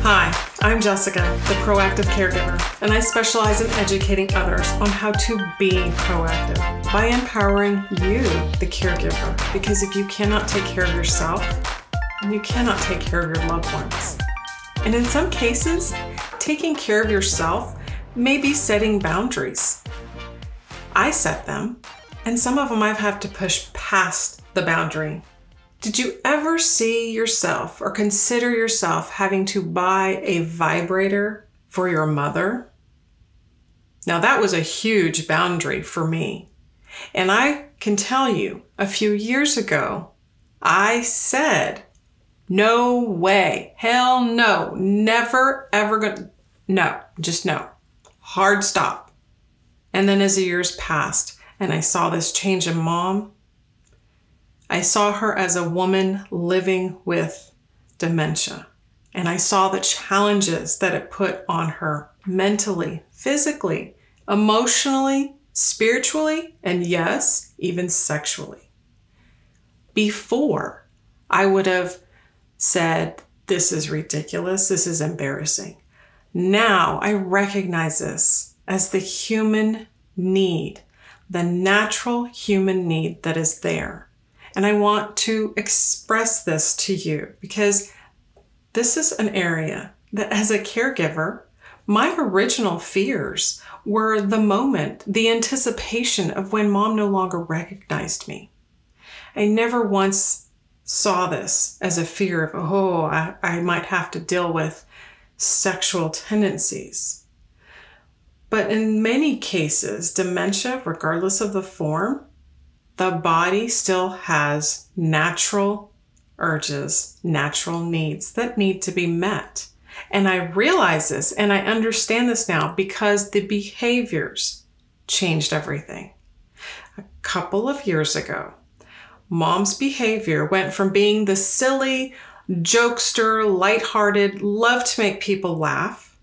Hi, I'm Jessica, the Proactive Caregiver, and I specialize in educating others on how to be proactive by empowering you, the caregiver, because if you cannot take care of yourself, you cannot take care of your loved ones. And in some cases, taking care of yourself may be setting boundaries. I set them, and some of them I've had to push past the boundary. Did you ever see yourself or consider yourself having to buy a vibrator for your mother? Now that was a huge boundary for me. And I can tell you, a few years ago, I said, no way, hell no, never, ever gonna, no, just no, hard stop. And then as the years passed and I saw this change in Mom, I saw her as a woman living with dementia, and I saw the challenges that it put on her mentally, physically, emotionally, spiritually, and yes, even sexually. Before, I would have said, this is ridiculous, this is embarrassing. Now I recognize this as the human need, the natural human need that is there. And I want to express this to you because this is an area that as a caregiver, my original fears were the moment, the anticipation of when Mom no longer recognized me. I never once saw this as a fear of, oh, I might have to deal with sexual tendencies. But in many cases, dementia, regardless of the form, the body still has natural urges, natural needs that need to be met. And I realize this and I understand this now because the behaviors changed everything. A couple of years ago, Mom's behavior went from being the silly, jokester, lighthearted, love to make people laugh,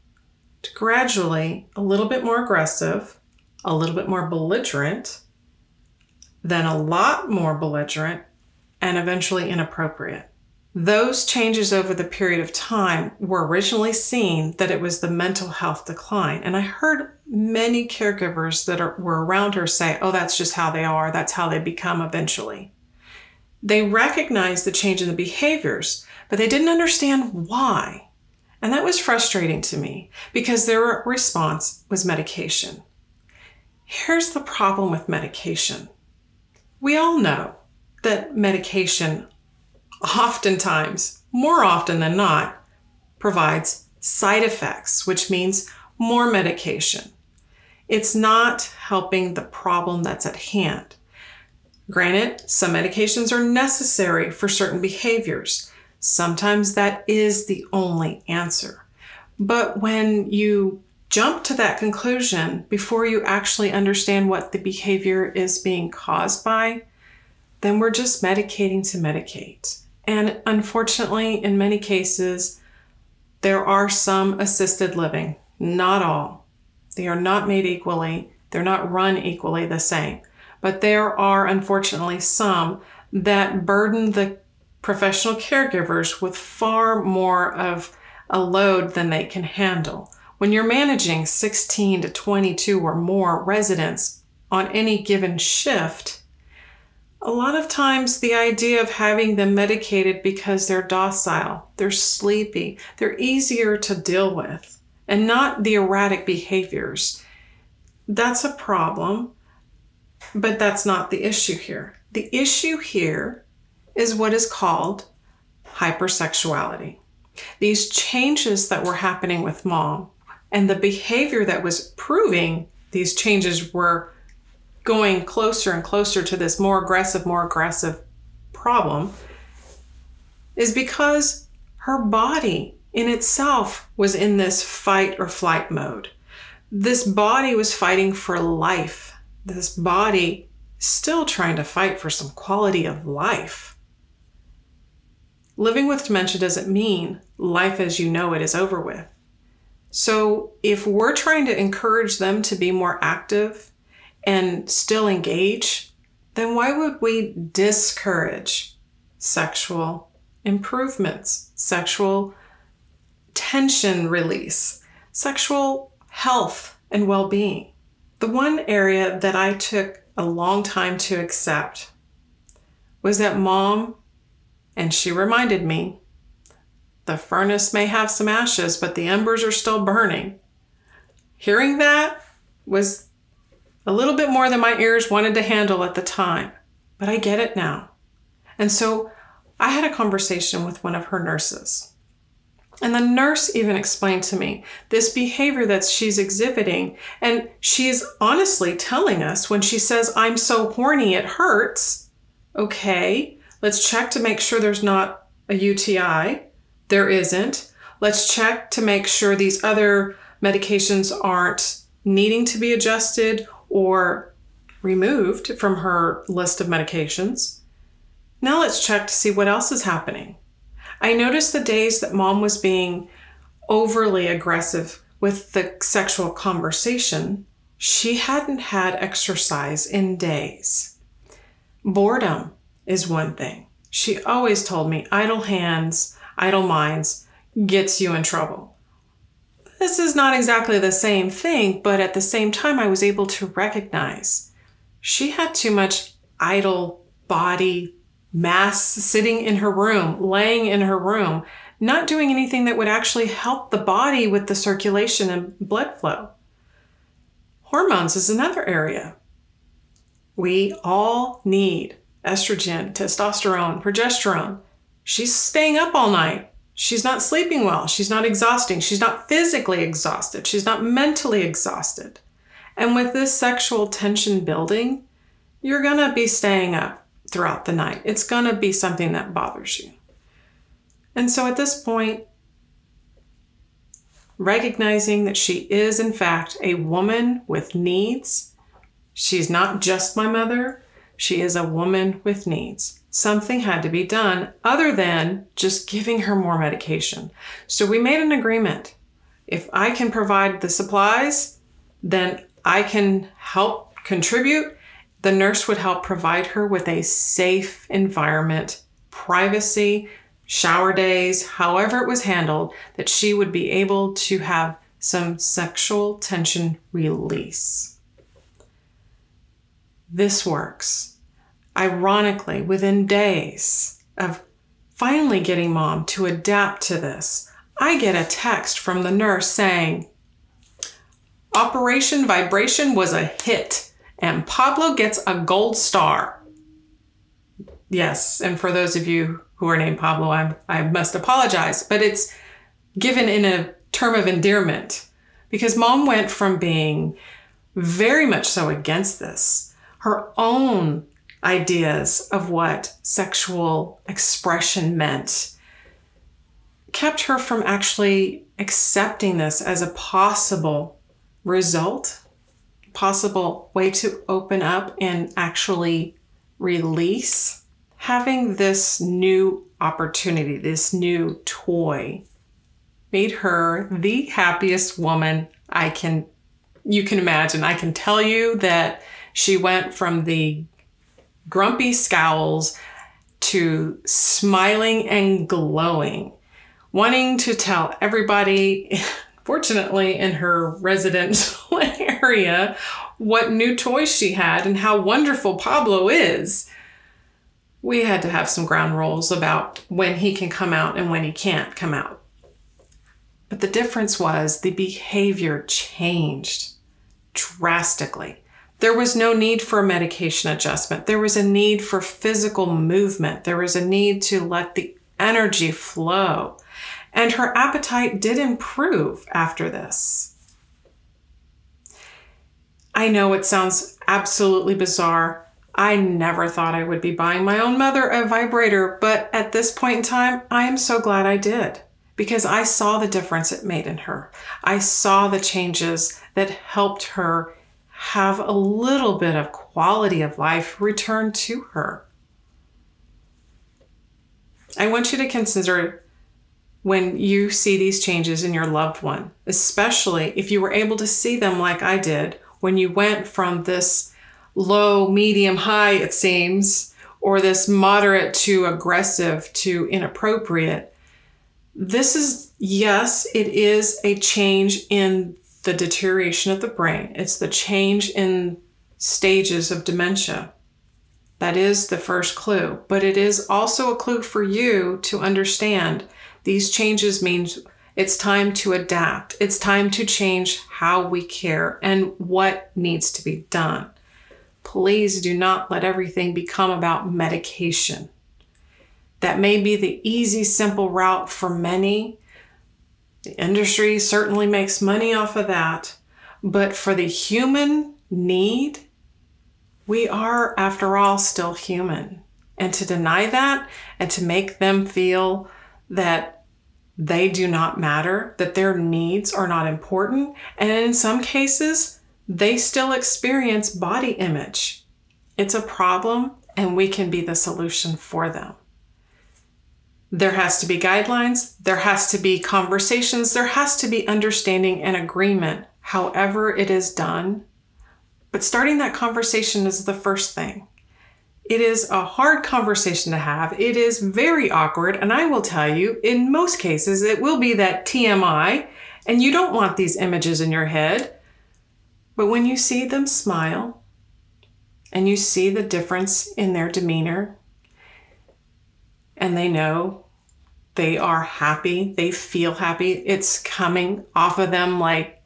to gradually a little bit more aggressive, a little bit more belligerent, then a lot more belligerent, and eventually inappropriate. Those changes over the period of time were originally seen that it was the mental health decline. And I heard many caregivers that were around her say, oh, that's just how they are. That's how they become eventually. They recognized the change in the behaviors, but they didn't understand why. And that was frustrating to me because their response was medication. Here's the problem with medication. We all know that medication oftentimes, more often than not, provides side effects, which means more medication. It's not helping the problem that's at hand. Granted, some medications are necessary for certain behaviors. Sometimes that is the only answer. But when you jump to that conclusion before you actually understand what the behavior is being caused by, then we're just medicating to medicate. And unfortunately, in many cases, there are some assisted living, not all. They are not made equally. They're not run equally the same. But there are, unfortunately, some that burden the professional caregivers with far more of a load than they can handle. When you're managing 16 to 22 or more residents on any given shift, a lot of times the idea of having them medicated because they're docile, they're sleepy, they're easier to deal with, and not the erratic behaviors, that's a problem, but that's not the issue here. The issue here is what is called hypersexuality. These changes that were happening with Mom and the behavior that was proving these changes were going closer and closer to this more aggressive problem is because her body in itself was in this fight or flight mode. This body was fighting for life. This body still trying to fight for some quality of life. Living with dementia doesn't mean life as you know it is over with. So if we're trying to encourage them to be more active and still engage, then why would we discourage sexual improvements, sexual tension release, sexual health and well-being. The one area that I took a long time to accept was that Mom, and she reminded me, the furnace may have some ashes, but the embers are still burning. Hearing that was a little bit more than my ears wanted to handle at the time, but I get it now. And so I had a conversation with one of her nurses. And the nurse even explained to me this behavior that she's exhibiting. And she's honestly telling us when she says, I'm so horny, it hurts. Okay, let's check to make sure there's not a UTI. There isn't. Let's check to make sure these other medications aren't needing to be adjusted or removed from her list of medications. Now let's check to see what else is happening. I noticed the days that Mom was being overly aggressive with the sexual conversation, she hadn't had exercise in days. Boredom is one thing. She always told me idle hands, idle minds gets you in trouble. This is not exactly the same thing, but at the same time, I was able to recognize she had too much idle body mass sitting in her room, laying in her room, not doing anything that would actually help the body with the circulation and blood flow. Hormones is another area. We all need estrogen, testosterone, progesterone. She's staying up all night. She's not sleeping well. She's not exhausting. She's not physically exhausted. She's not mentally exhausted. And with this sexual tension building, you're going to be staying up throughout the night. It's going to be something that bothers you. And so at this point, recognizing that she is in fact a woman with needs, she's not just my mother, she is a woman with needs. Something had to be done other than just giving her more medication. So we made an agreement. If I can provide the supplies, then I can help contribute. The nurse would help provide her with a safe environment, privacy, shower days, however it was handled, that she would be able to have some sexual tension release. This works. Ironically, within days of finally getting Mom to adapt to this, I get a text from the nurse saying, Operation Vibration was a hit. And Pablo gets a gold star. Yes, and for those of you who are named Pablo, I must apologize, but it's given in a term of endearment because Mom went from being very much so against this, her own ideas of what sexual expression meant, kept her from actually accepting this as a possible result, possible way to open up and actually release. Having this new opportunity, this new toy, made her the happiest woman you can imagine. I can tell you that she went from the grumpy scowls to smiling and glowing, wanting to tell everybody, fortunately in her residential area, what new toys she had and how wonderful Pablo is. We had to have some ground rules about when he can come out and when he can't come out. But the difference was the behavior changed drastically. There was no need for a medication adjustment. There was a need for physical movement. There was a need to let the energy flow. And her appetite did improve after this. I know it sounds absolutely bizarre. I never thought I would be buying my own mother a vibrator, but at this point in time, I am so glad I did because I saw the difference it made in her. I saw the changes that helped her have a little bit of quality of life return to her. I want you to consider when you see these changes in your loved one, especially if you were able to see them like I did when you went from this low, medium, high, it seems, or this moderate to aggressive to inappropriate. This is, yes, it is a change in the deterioration of the brain. It's the change in stages of dementia. That is the first clue, but it is also a clue for you to understand these changes means it's time to adapt. It's time to change how we care and what needs to be done. Please do not let everything become about medication. That may be the easy, simple route for many. The industry certainly makes money off of that. But for the human need, we are, after all, still human. And to deny that and to make them feel that they do not matter, that their needs are not important, and in some cases, they still experience body image. It's a problem, and we can be the solution for them. There has to be guidelines, there has to be conversations, there has to be understanding and agreement, however it is done. But starting that conversation is the first thing. It is a hard conversation to have. It is very awkward, and I will tell you, in most cases, it will be that TMI, and you don't want these images in your head. But when you see them smile, and you see the difference in their demeanor, and they know they are happy, they feel happy, it's coming off of them like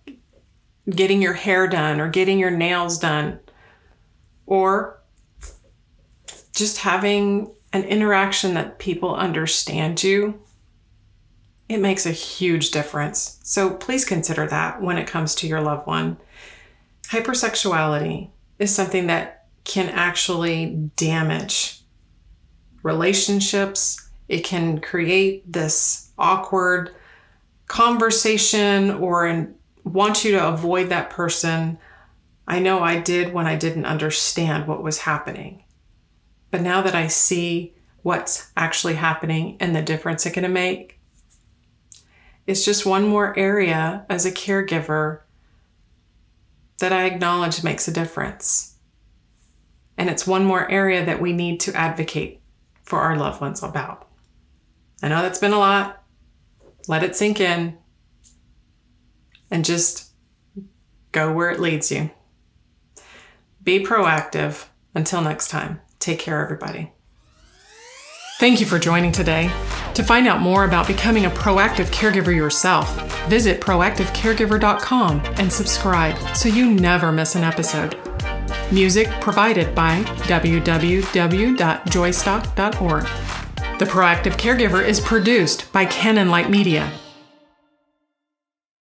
getting your hair done or getting your nails done, or just having an interaction that people understand you, it makes a huge difference. So please consider that when it comes to your loved one. Hypersexuality is something that can actually damage relationships. It can create this awkward conversation or want you to avoid that person. I know I did when I didn't understand what was happening. But now that I see what's actually happening and the difference it can make, it's just one more area as a caregiver that I acknowledge makes a difference. And it's one more area that we need to advocate for our loved ones about. I know that's been a lot. Let it sink in and just go where it leads you. Be proactive. Until next time. Take care, everybody. Thank you for joining today. To find out more about becoming a proactive caregiver yourself, visit proactivecaregiver.com and subscribe so you never miss an episode. Music provided by www.joystock.org. The Proactive Caregiver is produced by Canon Light Media.